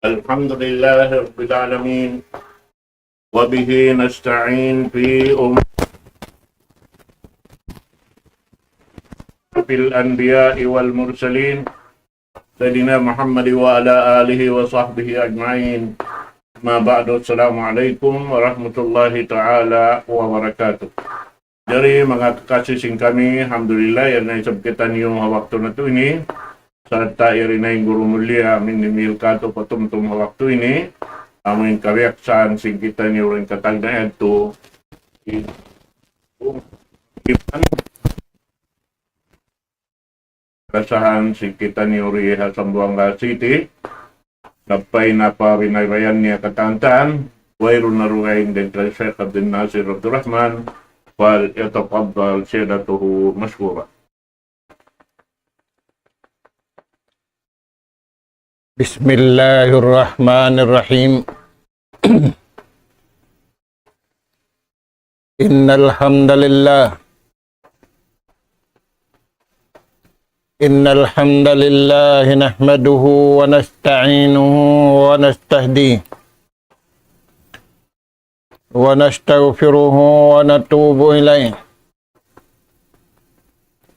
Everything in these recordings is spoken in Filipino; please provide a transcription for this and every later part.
الحمد لله رب العالمين وبه نستعين في أمور الأنبياء والمرسلين سيدنا محمد وعلى آله وصحبه أجمعين. ما بعد, السلام alaikum warahmatullahi ta'ala wabarakatuh. Dari mga kakasising kami, alhamdulillah, yan na isabkitan yung waktu na ito ini. Serta irinay guru mulia amin nimil kato patumtum waktu ini. Amin kawiaksan sing kita ni orang katagna ito. Kasahan sing kita ni uri Sambuanga City. Napay na pa rinayrayan niya katantan. Wairun na rugayin din kay Sheikh Abdul Nasir Abdul Rahman. Wal yatafadal siyadatuhu mashkura. Bismillahirrahmanirrahim. Innal hamdalillah nahmaduhu wa nasta'inuhu wa nastahdihi wa nastaghfiruhu wa natubu ilayhi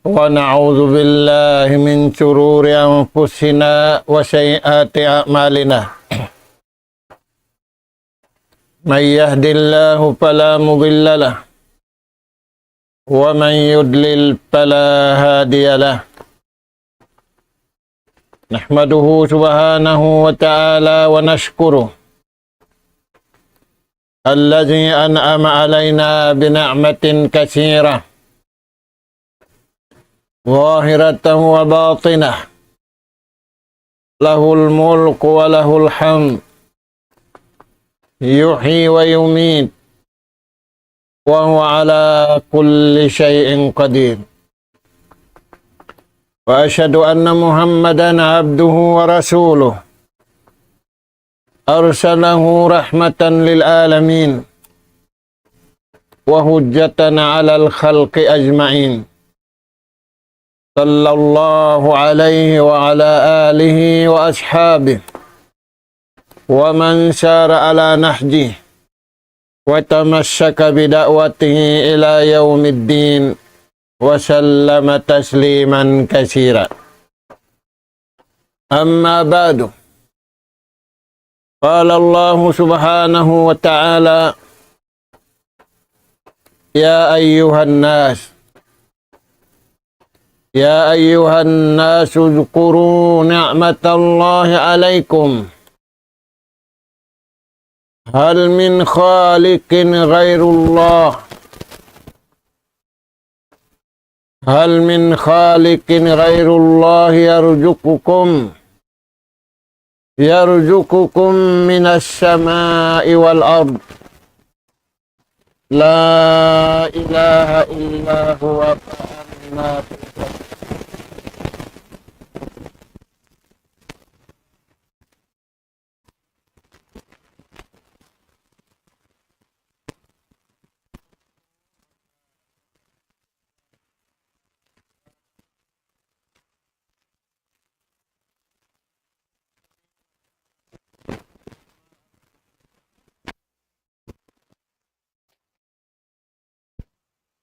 wa na'udzu billahi min shururi anfusina wa sayyiati a'malina. May yahdihillahu fala mudilla lahu wa man yudlil fala hadiya lahu. Nahmaduhu subhanahu wa ta'ala wa nashkuruh alladhi an'ama alayna bi ni'matin katsirah zahiratan wa batinah, lahul mulku wa lahul hamd, yuhyi wa yumit, wa huwa ala kulli syai'in qadir. Wa asyhadu anna Muhammadan abduhu wa rasuluh arsalahu rahmatan lil alamin wa hujjatan 'alal khalqi ajma'in. Sallallahu alaihi wa ala alihi wa ashabihi wa man syara ala nahjihi wa tamassaka bida'watihi ila yaumiddin wa sallama tasliman katsira. Amma ba'du. Qala Allah subhanahu wa ta'ala, ya ayyuhan nas يا أيها الناس اذكروا نعمة الله عليكم هل من خالق غير الله يرزقكم من السماء والأرض لا إله إلا هو فأنا تؤفكون.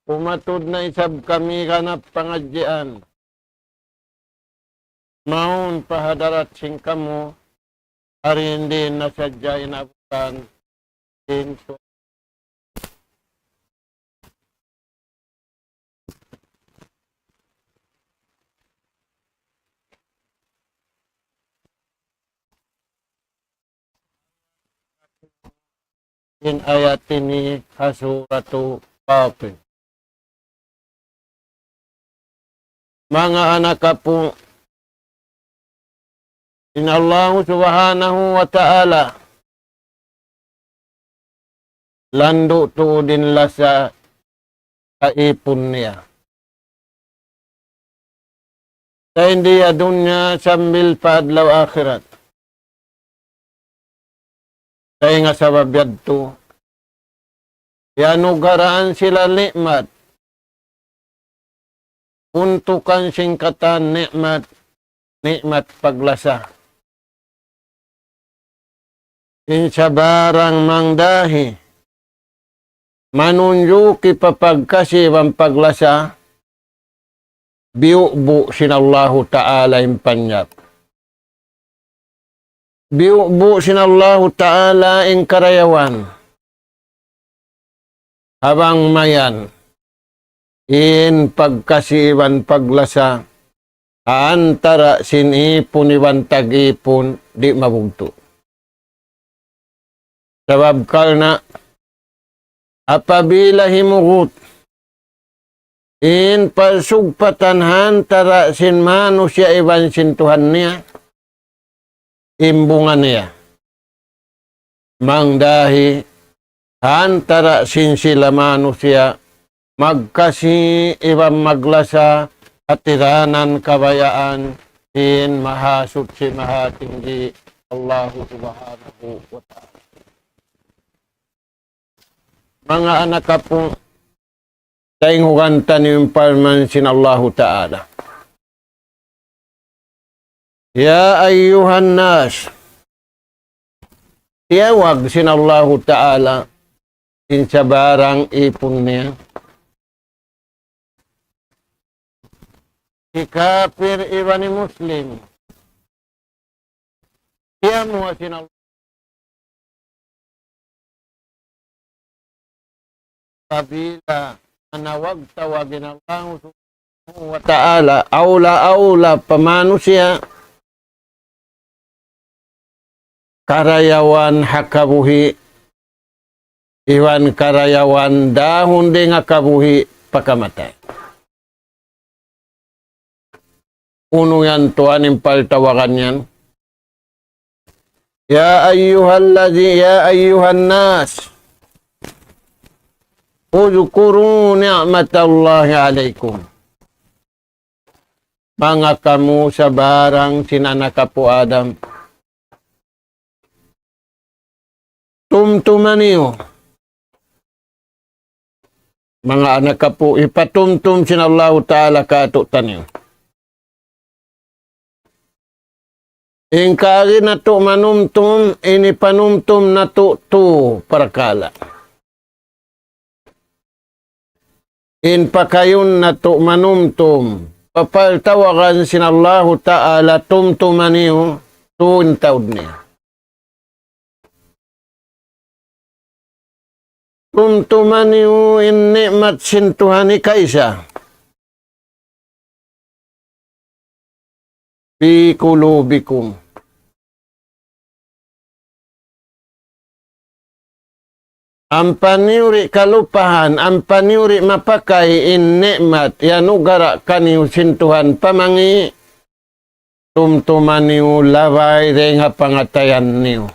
Umatod na isab kami kanap pangadjian. Maun pahadarat sing kamo, ari hindi nasadya inabutan din so. In ayat ini hasuratu Fatir. Mga anak po, inallahu subhanahu wa ta'ala lando to din la sa kaipon niya. Sa hindi dunya sambil paadlaw akhirat. Kaya nga sa babiyad to, yanugaraan sila nikmat. Untukan singkatan nikmat paglasa. insa barang mangdahi manunjuki papagkasiwan paglasa biu'bu sinallahu ta'ala impanyap. Biu'bu sinallahu ta'ala ing karayawan habang mayan in pagkasiwan paglasa antara sinipon iwan tag-ipon di mabugto. Sabab kalna apabila himugot in pasugpatan hantara sin manusia iwan sintuhan niya imbungan niya mangdahi hantara sin sila manusia magkasi iwan maglasa at tiranan kabayaan in mahasud si mahatinggi Allahu subhanahu wa ta'ala. Mga anak po, taingugan tanim palman sin Allahu ta'ala. Ya ayyuhan nas, tiyawag sin Allahu ta'ala in sa barang ipon niya. Si kafir iwan ni Muslim. Siya mo sin Allah. Kabila anawag tawagin Allah subhanahu wa ta'ala aula pamanusia karayawan hakabuhi iwan karayawan dahon di nga kabuhi pakamatay. Uno yan tuan yung paltawakan yan. Ya ayyuhan nas uzkuru ni'matallahi alaikum. Mga kamu sa barang sinanaka po Adam. Tumtuman niyo. Mga anak ka po, ipatumtum sinallahu ta'ala katutan niyo. Ingkari na to manumtum, inipanumtum na to parakala. Inpakayun na to manumtum, papaltawakan sinallahu ta'ala tumtuman niyo, tuwin taod niya. Tumtuman niyo in ni'mat sintuhani kaisa. Fi kulubikum. Ang paniuri kalupahan, ang paniuri mapakai in nikmat, yanugara kaniu sintuhan pamangi, tumtuman niu laway renga pangatayan niu.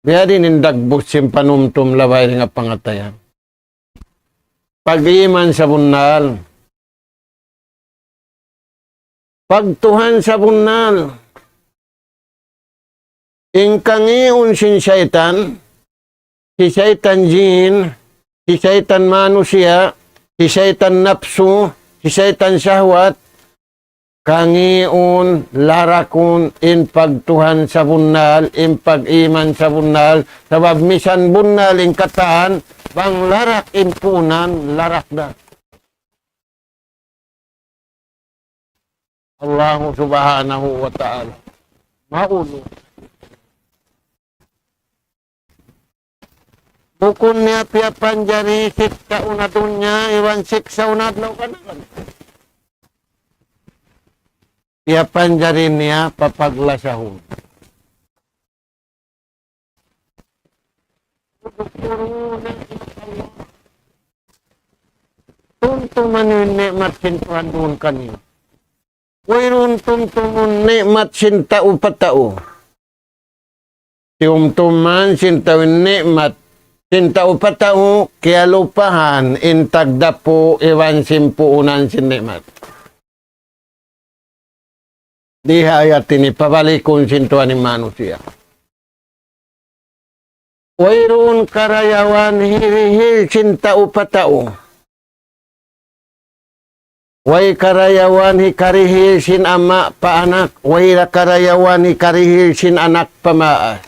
Biari nindagbus simpanumtum laway renga pangatayan. Pag-iman sa bunal, pagtuhan sa bunal, ingkangiun sin syaitan, si syaitan jin, si syaitan manusia, si syaitan nafsu, si syaitan syahwat, kangiun, larakun, in pagtuhan sa bunal, in pag-iman sa bunal, sabab misan bunal in kataan, bang larak in punan, larak na. Allahu subhanahu wa ta'ala. Maulo. Bukun niya pia panjari sikta una dunya, iwan siksa una adlaw kanan. Pia panjari niya papaglasahon. Tuntuman yung nikmat sintuhan doon kanina. Wairun tuntumun nikmat sintau patau. Tiumtuman sintau nikmat sintau patau kaya lupahan intagdapo iwan simpuunan sin nikmat. Di hayat ini pabalikun sintuan ni manusia. Wairun karayawan hirihil sintau patau. Way karayawan hikarihil sin ama paanak. Way karayawan hikarihil sin anak pamaas.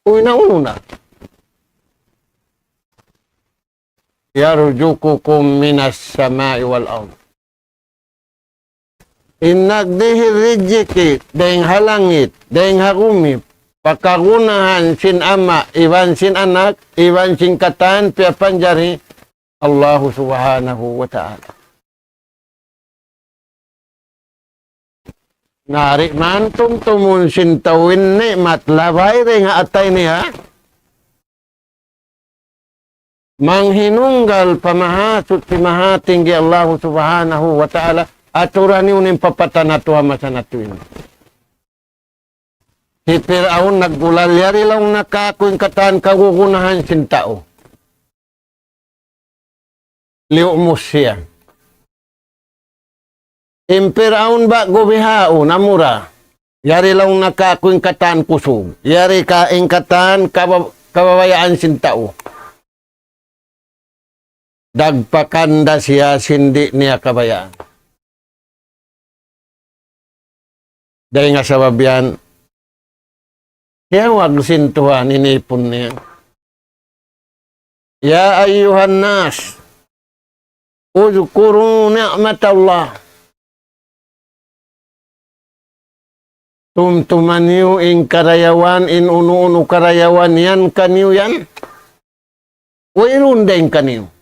Uy na una. Yarjukukum minas samai wal ard. Inagdihil rijiki, dahing halangit, dahing harumip, pakagunahan sin ama, iwan sin anak, iwan sin katan, piapanjari, Allah subhanahu wa ta'ala. Nari mantum tumun sin tawin nikmat labay rin nga atay niya. Manghinunggal pamahasot si mahatinggi Allah subhanahu wa ta'ala aturan yun yung papatanatuha masanatuin. Si Firaun naggulalyari lang nakakuing kataan kagugunahan sin tao. Liumus siya. Impiraun ba gubihao namura. Yari lang nakakuing kataan kusog. Yari kaing kataan kababayaan sin tao. Dagpakanda siya sindi niya kabayaan. Dahil nga sabab yan, kaya wag sintuhan inipon niya. Ya ayyuhan nas, uzkuru ni'matallah. Tumtuman niyo in karayawan, in unu-unu karayawan yan kaniyo yan. Wairun din kaniyo.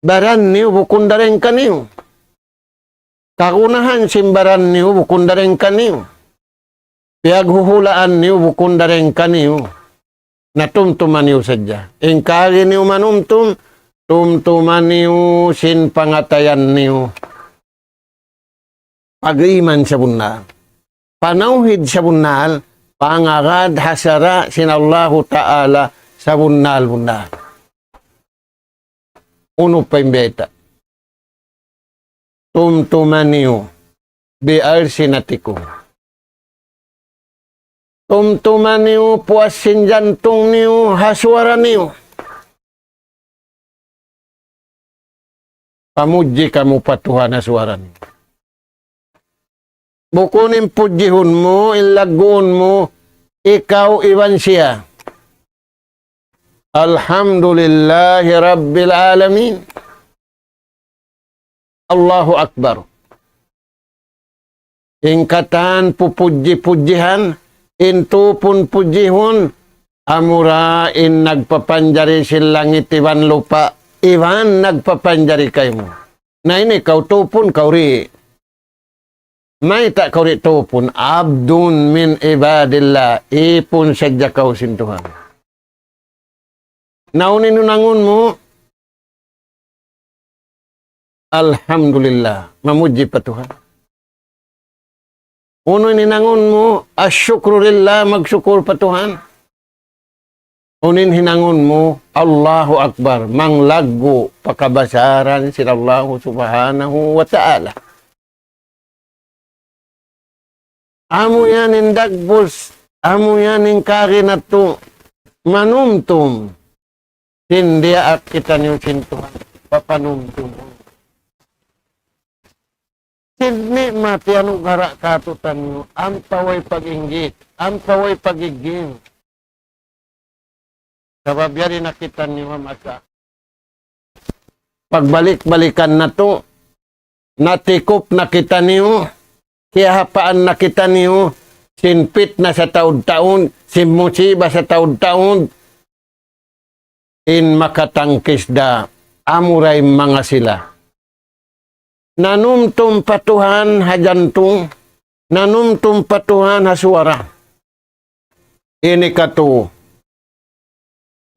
Baran niyo bukundarin kaniyo. Kagunahan simbaran niyo bukundarin kaniyo. Piyaghuhulaan niyo bukundarin kaniyo. Natumtuman niyo sadya. In kagi niyo manumtum, tumtuman niyo sin pangatayan niyo. Pag-iman sa bunal. Panauhid sa bunal, pangagad hasara sin Allahu Ta'ala sa bunal. Uno pa imbeta. Tumtuman niyo biar sinatikum. Tumtuman niyo puas sin jantung niyo haswara niyo. Pamuji kamu patuhan haswara niyo. Bukunin pujihun mo, ilagun mo, ikaw iwan siya. Alhamdulillahi Rabbil Alamin. Allahu Akbar. Ingkatan pupuji-pujihan, intupun pujihun, amura in nagpapanjari silangit iwan lupa, iwan nagpapanjari kayo mo. Na ini kau tupun kau ri. May tak kau rito pun, abdun min ibadillah, ipun sadya kau sintuhan. Naunin nunangun mo, Alhamdulillah, mamuji pa Tuhan. Uno ninangun mo, asyukrulillah, magsyukur pa Tuhan. Unin hinangun mo, Allahu Akbar, manglago pakabasaran sila Allah subhanahu wa ta'ala. Amo yan in dagbos, amo yan in karinato, manumtum. Hindi ak kita niyo sintuhan, papanumtum. Hindi mati ano gara katutan niyo, ampaway pag-inggit, ampaway pagiging. Sabab yari nakita niyo mamasa. Pagbalik-balikan na to, natikop na kita niyo, kaya hapaan na kita niyo, sinpit na sa taon-taon, simusiba sa taon-taon, in makatangkis da, amuray mga sila. Nanumtum patuhan hajantung, nanumtum patuhan hasuara. Ini katu,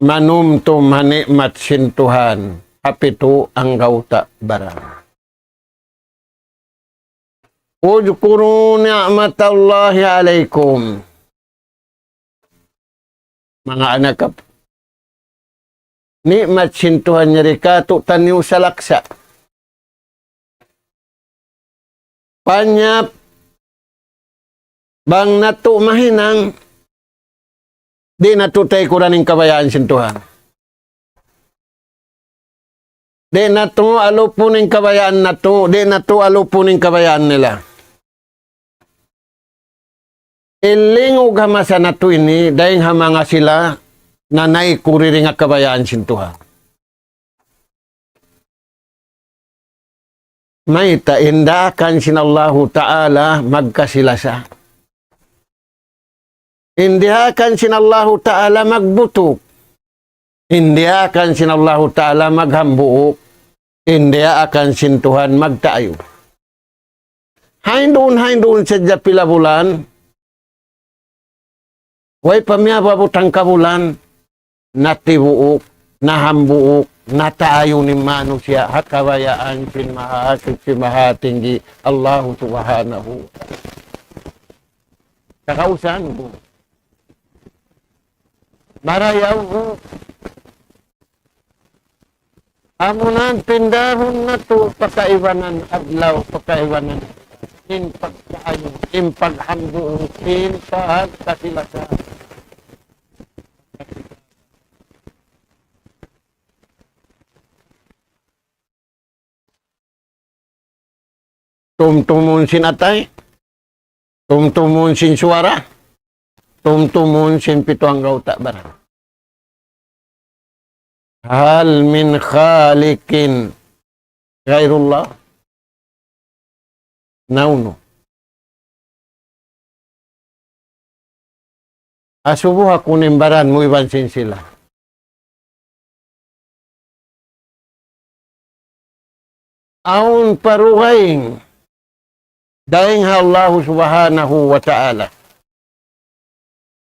manumtum hanikmat sintuhan, hapitu ang gauta barang. Udkuru ni'matallahi alaikum. Mga anak kap. Nikmat sintuhan niya rikatu taniw sa laksa. Panyap. Bang natu mahinang. Di natutay ko raning kabayaan sintuhan. Di na to alupunin kabayaan na to. Di na to alupunin kabayaan nila. Ilingog hamasa na to ini, dahil hamanga sila na naikuri nga kabayaan sintuha. May taindakan sinallahu ta'ala magkasilasa. Hindi akan sinallahu ta'ala magbutok. Hindi akan sinallahu ta'ala maghambuok. Hindi akan sintuhan magtayo. Haindun sa pila bulan. Way pamiyababutang kabulan. Natibuok, nahambuok, natayo ni manusia hakabayaan sin mahasib si mahatinggi Allahu subhanahu. Kakausan ko. Marayaw ko. Amunan pindahon na to pakaiwanan adlaw, pakaiwanan in pagkaayo, in paghambuong, in pagkasilasa. Tumtumun sin atay, tumtumun sin suara, tumtumun sin pituang gauta barang. Hal min khalikin ghairullah? Nauno. Asubuh aku nimbaran mo ibansin sila. Aun parugaing daing Allah subhanahu wa ta'ala.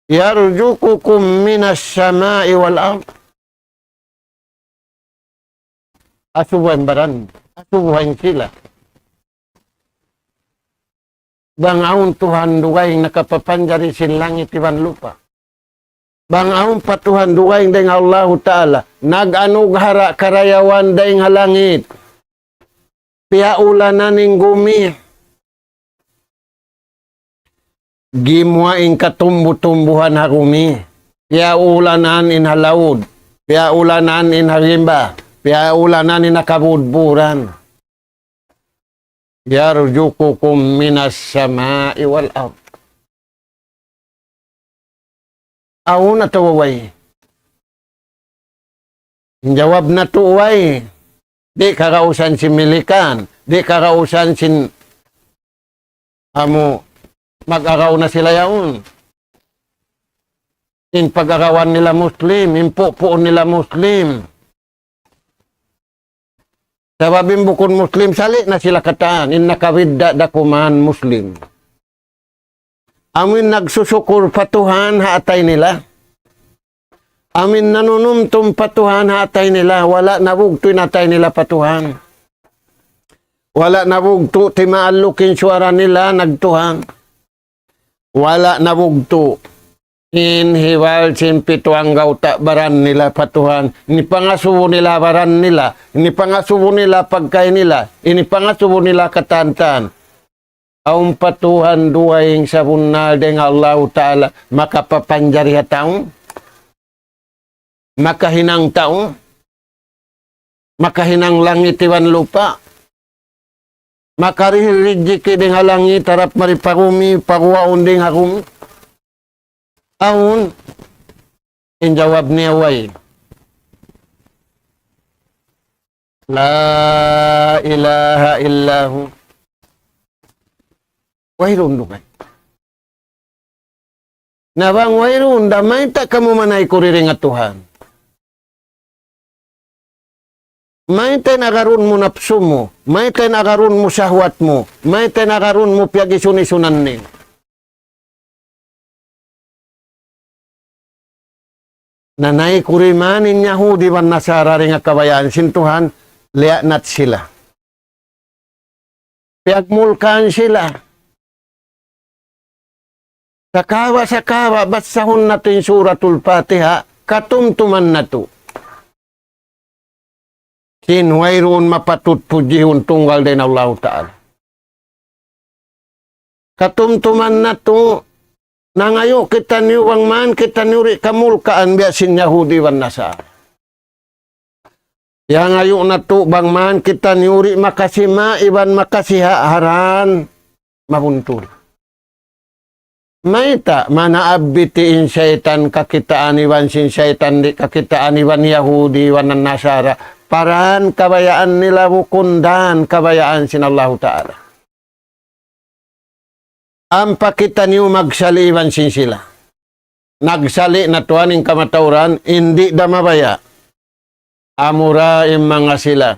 Yarjukukum minas samai wal ard. Asubuhan baran. Asubuhan sila. Bangaun Tuhan dugay nakapapanjari sin langit iban lupa. Bangaun pa Tuhan dugay deng Allah Ta'ala. Nag-anughara karayawan deng halangit. Piaulanan ning gumi. Gimuaing katumbu-tumbuhan harumi. Piaulanan in halaud. Piaulanan in harimba. Piaulanan in nakabudburan. Yarjukukum minas samai wal ard. Aun na tawaway. Jawab na tuway. Di karausan si milikan. Di karausan sin amo mag-araw na sila yaon. In pag-arawan nila Muslim, in pupuon nila Muslim. Sababing bukod Muslim, sali na sila kataan, in nakawidda dakuman Muslim. Amin nagsusukur patuhan haatay nila. Amin nanunumtum patuhan haatay nila. Wala nabugto natay nila patuhan. Wala nabugto timaalukin suara nila nagtuhan. Wala nabugto. Inhiwal sin pituang gauta baran nila patuhan. Ini pangasubo nila baran nila. Ini pangasubo nila pagkay nila. Ini pangasubo nila katantan. Aung patuhan duwaing sabunal dengan Allah Ta'ala. Makapapanjari taong. Makahinang taong. Makahinang langit iwan lupa. Makarihirigiki dengan langit tarap mariparumi paruwaon ding harumi. Aun, in jawab niya way. La ilaha illahu. Wairun dugay. Nabang wairun, damay ta kamu manay kuriring at Tuhan. May tayo nagarun mo napso mo. May tayo nagarun mo sahwat mo. May tayo nagarun mo piagisunisunan ni. Nanay kurimanin Yahudi ban Nasara rin nga kabayaan sintuhan, lianat sila. Piagmulkan sila. Sakawa, basahon natin suratul Fatiha, katumtuman na to. Sinwayroon mapatut pujihun tunggal din Allah Ta'ala. Katumtuman na to, nangayo kita niwang man, kita niuri kamulkaan biasin Yahudi wan Nasara. Yang ayo na to bang man kita niuri makasima iban makasiha haran mabuntul. Maita mana abbitiin syaitan kakitaan iwan sin syaitan di kakitaan iwan Yahudi iwan Nasara paran kabayaan nila wukundan kabayaan sin Allah Ta'ala. Ampa kita niyo magsali iwan sin sila. Nagsali na tuaning kamatauran hindi da mabaya. Amura mga sila.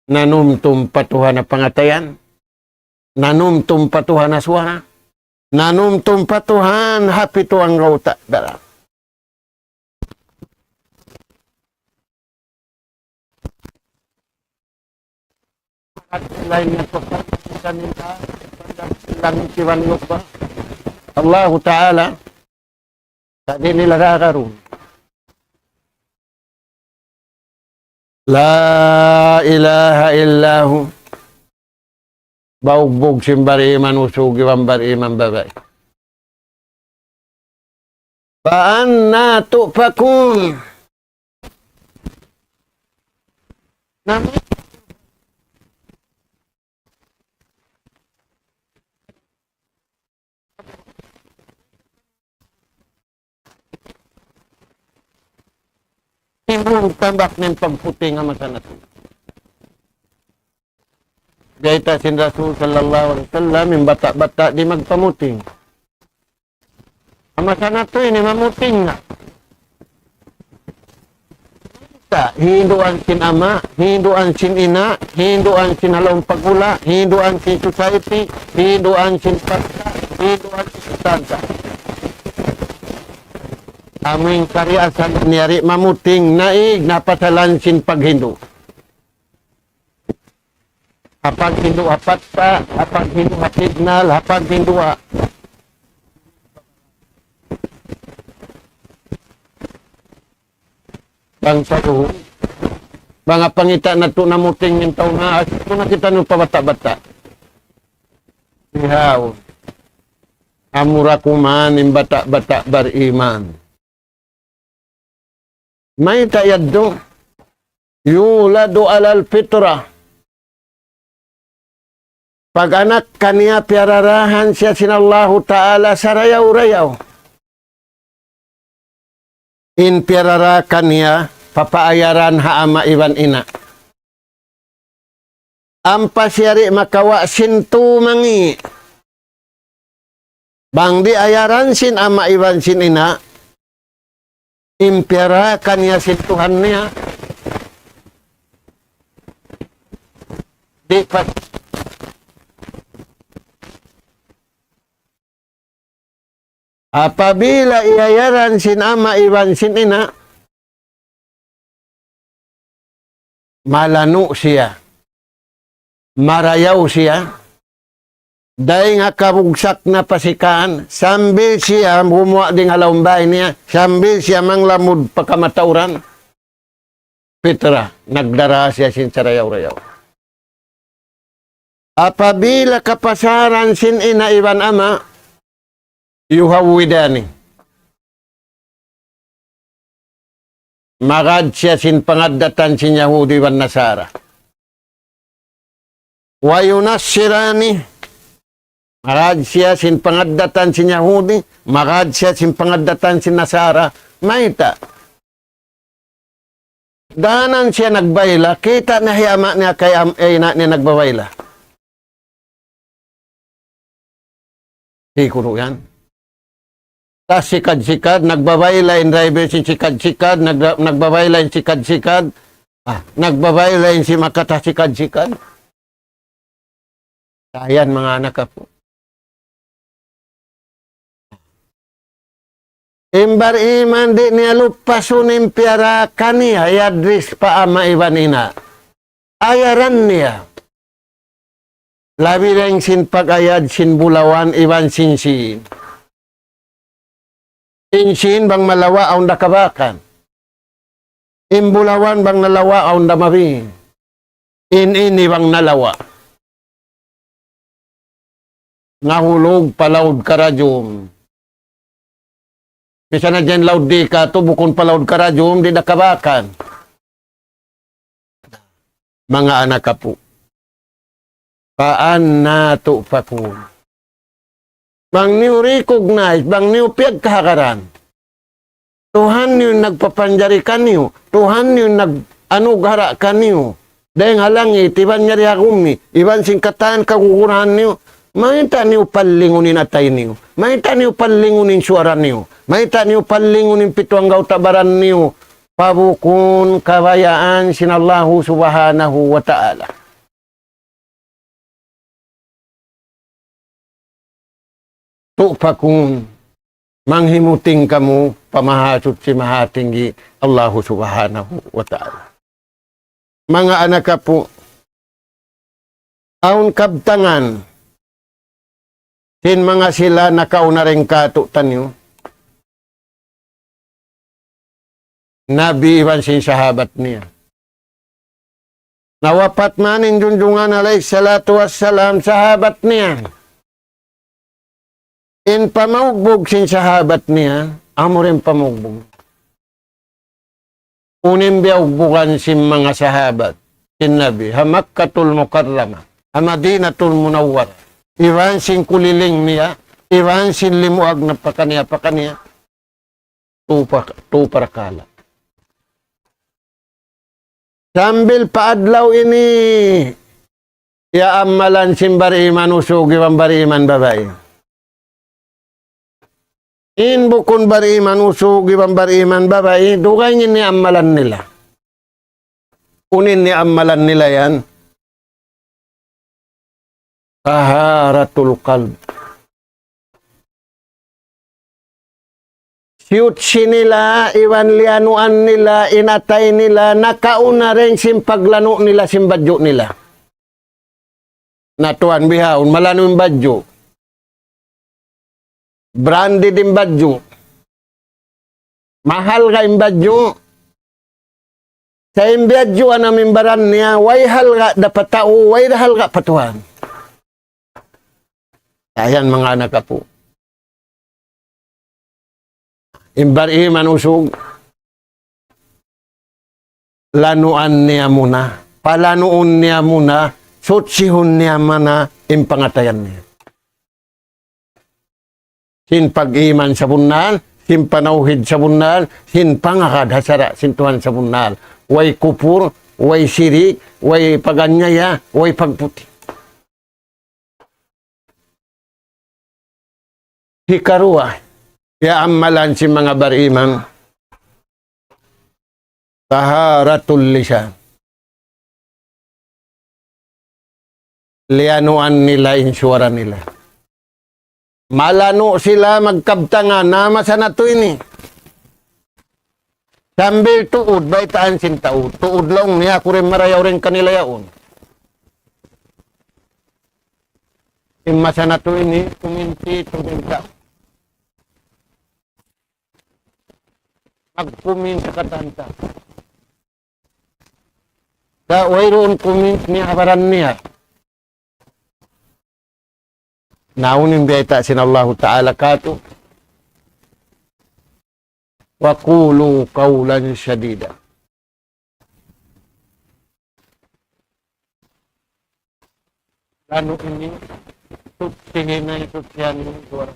Nanumtum patuhan na pangatayan. Nanumtum patuhan na suha. Nanumtum patuhan hapito ang gauta. Dara. Lain na kanila langit siwan lupa. Allah Ta'ala tadi nila rakaroon. La ilaha illahu baugbog simbariman usugi wambariman babay. Paanna tupakun namin Ibang tambak ng pagputi nga masanat. Gaita sin Rasul sallallahu alaihi wasallam yung bata-bata di magpamuting. Ang masanat to ini mamuting nga. Hinduan sin ama, hinduan sin ina, hinduan sin halong pagula, hinduan sin society, hinduan sin pagka, hinduan sin tanda. Aming kariasan niyari mamuting naig napatalansin paghindu. Hapag hindu apat pa, hapag hindu signal, hapag hindu bangsa ko. Mga pangita na ito namuting yung taon na, ito na kita nung pabata-bata. Ihaw. Amura kuman yung bata-bata bariman. May tayad do. Yulado alal fitra. Pag anak kaniya piararahan siya sinallahu ta'ala sa rayaw-rayaw. In piarara kaniya papaayaran haama iwan ina. Ampa siyari makawa sintu mangi. Bang di ayaran sin ama iwan sin ina. Impera kanya si Tuhan niya. Di pas apabila iayaran sin ama iwan sin ina, malanu siya, marayaw siya, dahil nga kabugsak na pasikaan, sambil siya bumuha ding halaumbay niya, sambil siya manglamud pagkamatauran, Petra, nagdara siya sin sarayaw-rayaw. Apabila kapasaran sin ina iwan ama, yuhawidani. Magad siya sin pangadatan sin Yahudi wan Nasara. Wayunasirani, magad siya sin pangadatan sin Yahudi, magad siya sin pangadatan sin Nasara, maita. Dahanan siya nagbayla, kita na hiyama niya kay ina niya nagbabayla. Hikuro yan. Tas sikad-sikad, nagbabayla in driver si sikad-sikad, nagbabayla in sikad-sikad, nagbabayla in si makata sikad-sikad. Ayan mga anak po. Imbar iman di niya lupasun impiara kaniya yadris pa ama iwan ina. Ayaran niya. Labi rin sin pag-ayad sin bulawan iwan sin sin. Sin bang malawa ang nakabakan. Imbulawan bang nalawa ang damabing. In-ini bang nalawa. Nahulog palawd karadyom. Bisa na dyan loud di ka to, bukon pa loud ka radyo, di nakabakan. Mga anak ka po. Paan na to pa ko. Bang niyo recognize, bang niyo piyagkakaran. Tuhan niyo nagpapanjari ka niyo. Tuhan niyo nag-anugara ka niyo. Dahil halangi, iban niya rin akumi. Iban singkatan kagukurahan niyo. Mahita niyo palingunin atay niyo. Mahita niyo palingunin suara niyo. Mahita niyo palingunin pituang gautabaran niyo. Pabukun kabayaan sinallahu subhanahu wa ta'ala. Tupa kung manghimuting kamu pamahasot si mahatinggi Allahu subhanahu wa ta'ala. Mga anak ka po, aun kabtangan, sin mga sila nakauna rin kato tanyo, Nabi iwan sin sahabat niya. Nawapat manin junjungan alaih salatu wassalam sahabat niya. In pamugbog sin sahabat niya, amo rin pamugbog. Unim biyaugbugan sin mga sahabat, sin Nabi, Hamakkatul Mukarrama, Hamadinatul Munawwar. Iwan sin kuliling niya, iwan sin limuag na pakaniya, tuparakala. Sambil paadlaw ini, ya amalan sin bariman usugi wan bariman babae. In bukun bariman usugi wan bariman babae, dugay ni amalan nila. Kunin ni amalan nila yan. Taharatul qalb. Siyutsi nila, iwan lianuan nila, inatay nila, nakauna rin simpaglano nila, simbadyo nila. Natuan bihaon, malano yung badyo. Branded yung badyo. Mahal ka yung badyo. Sa yung badyo, anaming baran niya, way halga dapat tao, way halga patuhan. Ayan mga anak ka po. Imbari man usog. Lanuan niya muna. Palanuon niya muna. Sotsihon niya mana impangatayan niya. Sin pag-iman sa bunal, sin panauhid sa bunal, sin pangakad hasara, sin tuhan sa bunal. Way kupur, way sirik, way paganyaya, way pagputi. Hikarua, ya amalan si mga bariman, taharatul lisan. Lianuan nila, insyura nila. Malano sila magkabtangan, nama sana to ini. Sambil tuod, baitaan sin taod. Tuod lang niya, kurin marayaw rin kanila yaon. Imasa na to ini, tuminti, tuminta. Magpumin sa katanta. Sa wayroon pumin niya, habaran niya. Naunin biyata sinallahu ta'ala kato. Wa qulu qawlan syadida. Lalo ini, tingin na ito siya ng suara.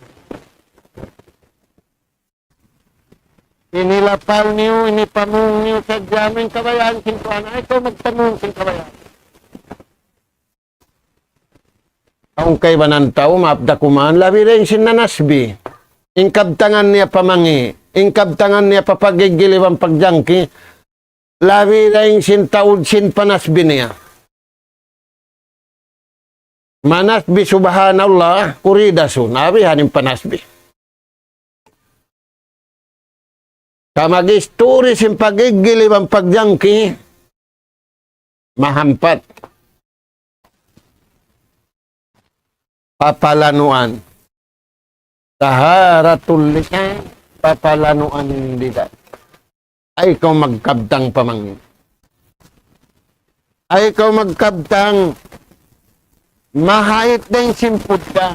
Inilapal niyo, inipanong niyo sa jamin kabayaan, kintuan. Ay, ito magtanong sin kabayaan. Ang kay banantaw, maapda kumaan, labi rin sinanasbi. Ingkabtangan niya pamangi, ingkabtangan niya papagigiliwang pagjangki, labi rin sintaud sin panasbi niya. Manasbi subhanallah, kuridasun, labi haning panasbi. Kamagisturi sin pagigiliwang pagjangki, mahampat. Papalanuan. Taharatul lisan, papalanuan hindi ka. Ay ikaw magkabtang pamangin. Ay ikaw magkabtang mahait na yung simpod ka.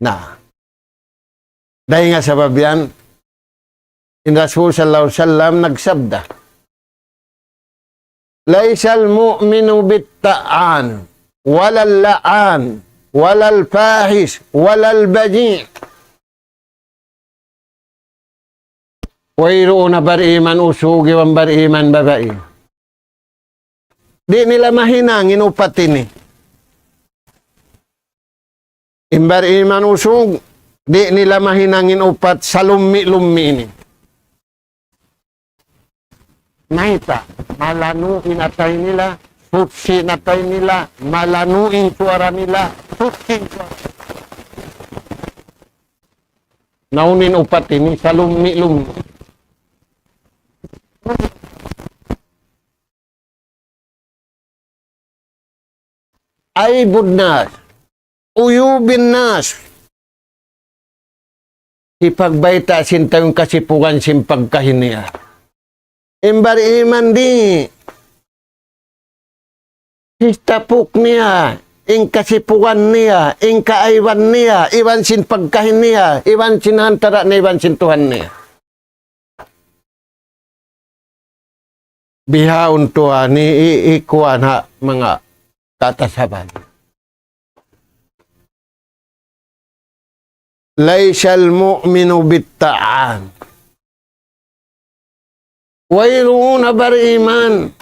na. Dahil nga sabab yan, in Rasul sallallahu alaihi wasallam nagsabda, Laisal mu'minu bitta'an, walal la'an, walal fahis, walal baji'. Wairoon na bariman usugi wan bariman babae. Di nila mahinangin upat ini. Imbar iman usug, di nila mahinangin upat sa lumi-lumi ini. Naita, malanuin atay nila, sutsi natay nila, malanuin suara nila, sutsi suara. Naunin upat ini sa lumi-lumi. Aibud nas, uyubin nas. Ipagbaita sintayong kasipugan simpagkahiniya. Imbar iman di. Histapuk niya, ing kasipugan niya, ing kaaiwan niya, iwan simpagkahin niya, iwan sinhantara na iwan sintuhan niya. Bihaon tuwa ni iikuan ha mga katasaban. Laisal mu'minu bitta'an. Wairuuna bariman.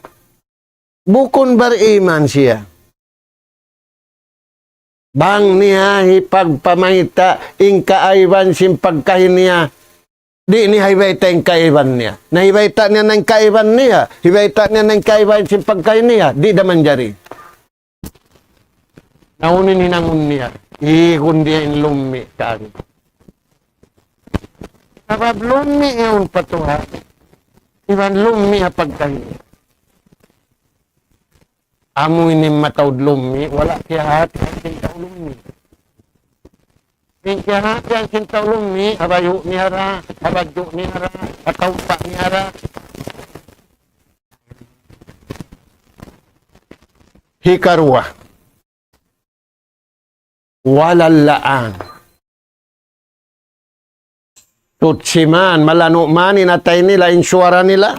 Bukon bariman siya. Bang niya hipagpamahita ing kaaiban simpagkahin niya. Di ni hibaita ing kaaiban niya. Nahibaita niya ng kaaiban niya. Hibaita niya ng kaaiban simpagkahin niya. Di daman jari. Naunin hinangon niya. Ihon dia in lumi kaan. Sabab lumi ngayon patuha. Iwan lumi hapagkahin. Amo ini matawd lumi, wala kaya hati ang sintaw lumi. Kaya hati ang sintaw lumi, habayo ni hara, habadyo ni hara, patawpa ni hara. Hikarwa. Walalaan. Tutsiman, malanuman, inatay nila, insuara nila.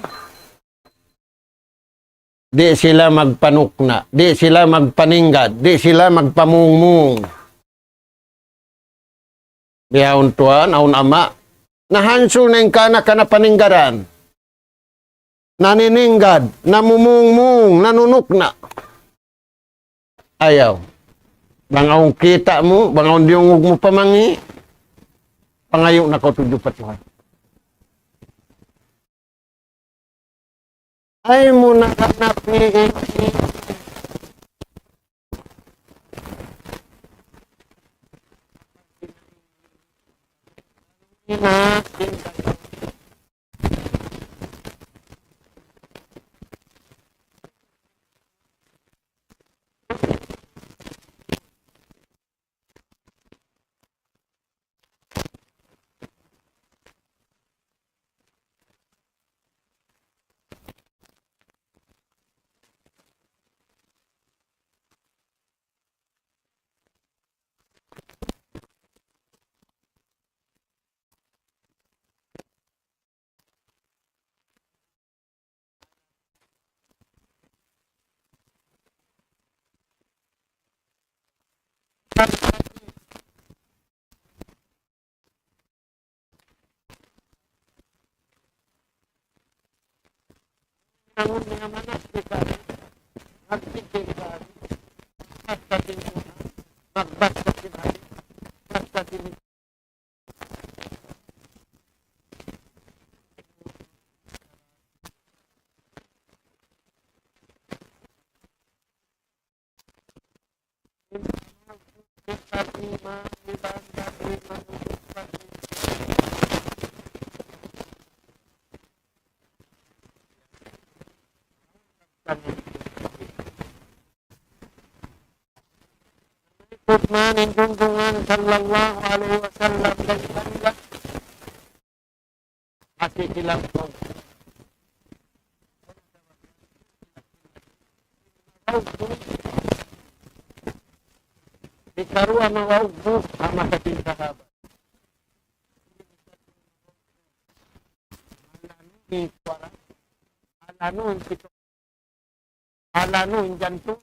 Di sila magpanukna, di sila magpaningad, di sila magpamungmung. Diyaon tuan, aun ama, nahanso na yung kana paninggaran. Naniningad, namumungmung, nanunukna. Ayaw. Bangaong kita mo, bangaong diungog mo pamangi. Pangayo na ko tujuh patuhan. Ay mo nakanap ni ina Namun dengan mana kita nanti kita masakin masakin masakin Uthmanin junjungan sallallahu alaihi wasallam dan Allah masih hilang kau. Ikarua mawawag ang makating sahabat. Alano yung pito. Alano yung jantung.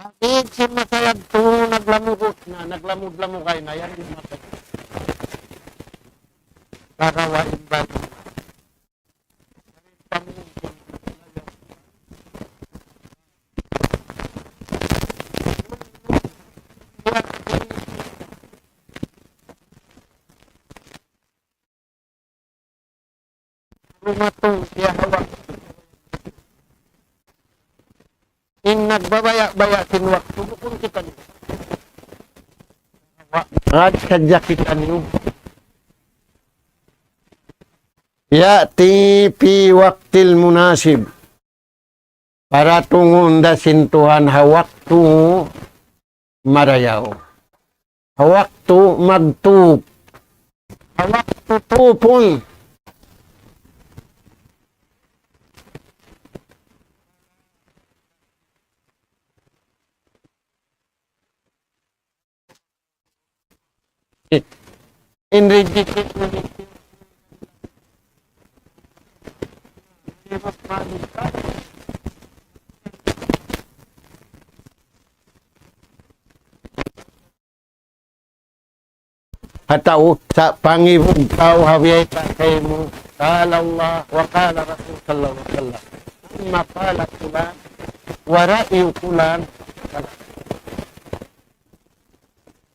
Kahit si masayag to, naglamugot na, naglamud-lamugay na, yan yung matay. Kakawain ba? Lumatong siya hawak. In nagbabaya-baya sinwak, subukon kita niyo. At sadya kita niyo. Ya'ti fi waqtil munasib. Para tungon da sintuhan hawaktu marayaw. Hawaktu magtup. Hawaktu tupon. In ridiculous hatao sa pangibog tao hawiyay ta kay mo kala Allah wa kala Rasul sallallahu alaihi wasallam amma qala fulan wa ra'yu fulan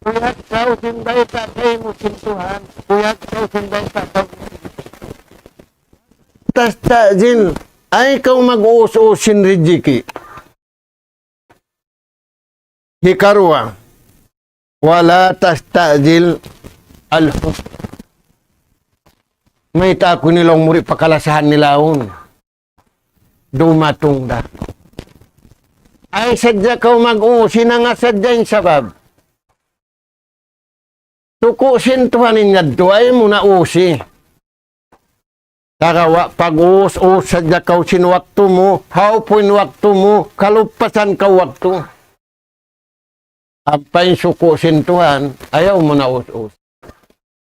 kuyat kau sinday ka kay mo sintuhan kuyat kau sinday ka tastajil ay kau mag-uus-usin rijiki hikarwa wala tastajil al-hukm. May tako nilang muri pakalasahan nilaon. Dumatong da. Ay sadya kau mag-usi na nga sadya yung sabab. Tukusin tuhanin nga doay mo na usi. Tarawa pag-us-us sadya kau sinwakto mo, haupuin wakto mo, kalupasan kau wakto. Apay sukusin tuhan, ayaw mo na us-us.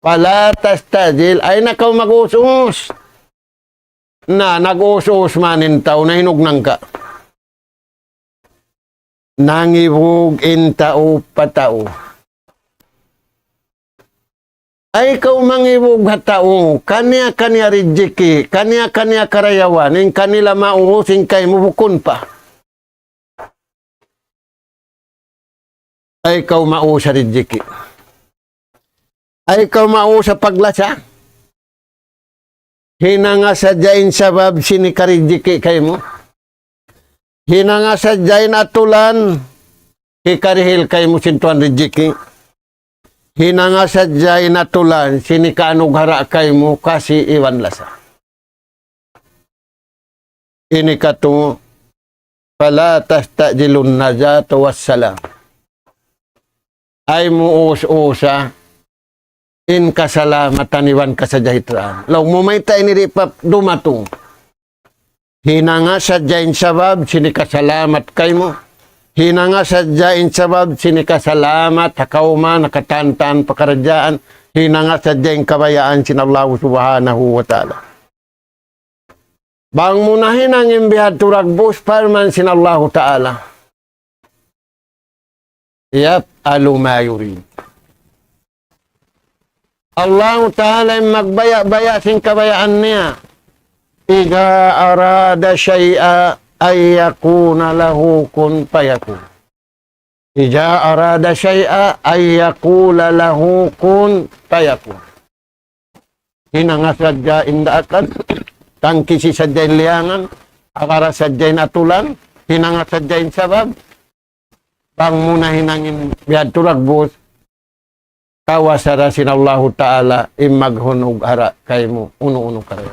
Wala tastajil, ay nakaw mag-us-us. Na, nag-us-us manin tao, na hinugnang ka. Nangibog in tao patao. Ay ikaw mangibog hatao, kanya-kanya rijiki, kanya-kanya karayawan, in kanila mauhusin kay mubukon pa. Ay ikaw mausa rijiki. Ay ikaw mao sa paglasa. Hinanga sadyain sabab sinikarijiki kay mo. Hinanga sadyain atulan hikarihil kay mo sintuan rijiki. Hinanga sadyain atulan sinikanughara kay mo kasi iwan lasa. Ini katungo fala tastajilun najat wassalam. Ay mo us-usa in kasalamatan iwan kasajahitraan. Law mo may tayo niripap dumatong. Hinanga sadyain sabab sinikasalamat kay mo. Hinanga sadyain sabab sinikasalamat hakauma nakatantan pakaradyaan. Hinanga sadyain kabayaan sinallahu subhanahu wa ta'ala. Bang muna hinang imbihad turagbos parman sinallahu ta'ala. Yap alumayurin. Allah Ta'ala yung magbaya-baya sing kabayaan niya. Iga arada syai'a ay yakuna lahu kun payakun. Iga arada syai'a ay yakula lahu kun payakun. Hinangasadya indaakan, tangkisi sadyain liangan, akara sadyain atulan, hinangasadyain sabab, bang muna hinangin biad turagbos, kawasara sinallahu ta'ala imaghunog hara kay mo uno-uno kayo.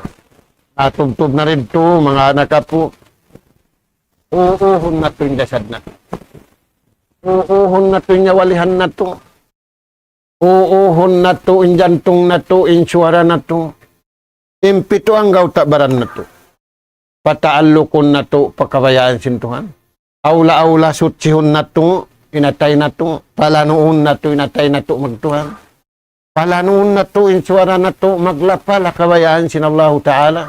Atubtub na rin to mga anak po. Uuhon na to yung dasad na to. Uuhon na to yung walihan na to. Uuhon na to yung jantong na to, insyara na to. Impito ang gawtabaran na to. Pataalukon na to, pakabayaan sin Tuhan. Aula-aula sutsihon na to, inatay na to. Palanuon na to, inatay na to, magtuhan. Palanuon na to, inswara na to, maglapala, kabayaan sin Allah Ta'ala.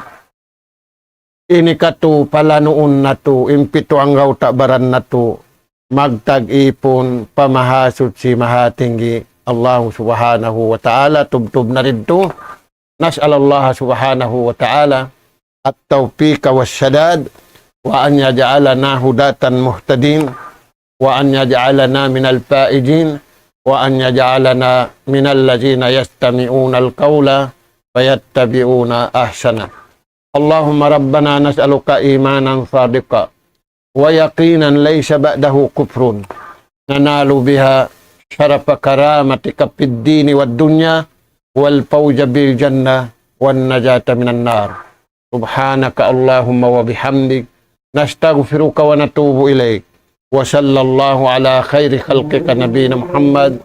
Ini ka to, palanuon na to, impito ang gaw tabaran na to, magtag-ipon, pamahasot si mahatinggi Allah Subhanahu wa Ta'ala, tubtub na rin to. Nas'al Allah Subhanahu wa Ta'ala at-tawfiq wa syadad wa an yaj'alana hudatan muhtadin wa an yaj'alana minal faizin wa an yaj'alana minal ladzina yastami'una al-qawla fayattabi'una ahsana. Allahumma rabbana nas'aluka imanan sadiqa wa yaqinan laysa ba'dahu kufrun nanalu biha syarafa karamatika fid dini wad dunya wal fawza bil jannah wan najata minan nar. Subhanaka Allahumma wa bihamdik nastaghfiruka wa natubu ilaik. Wa sallallahu ala khairi khalqika nabiyina Muhammad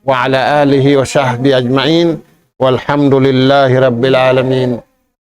wa ala alihi wa sahbihi ajma'in walhamdulillahi rabbil alamin.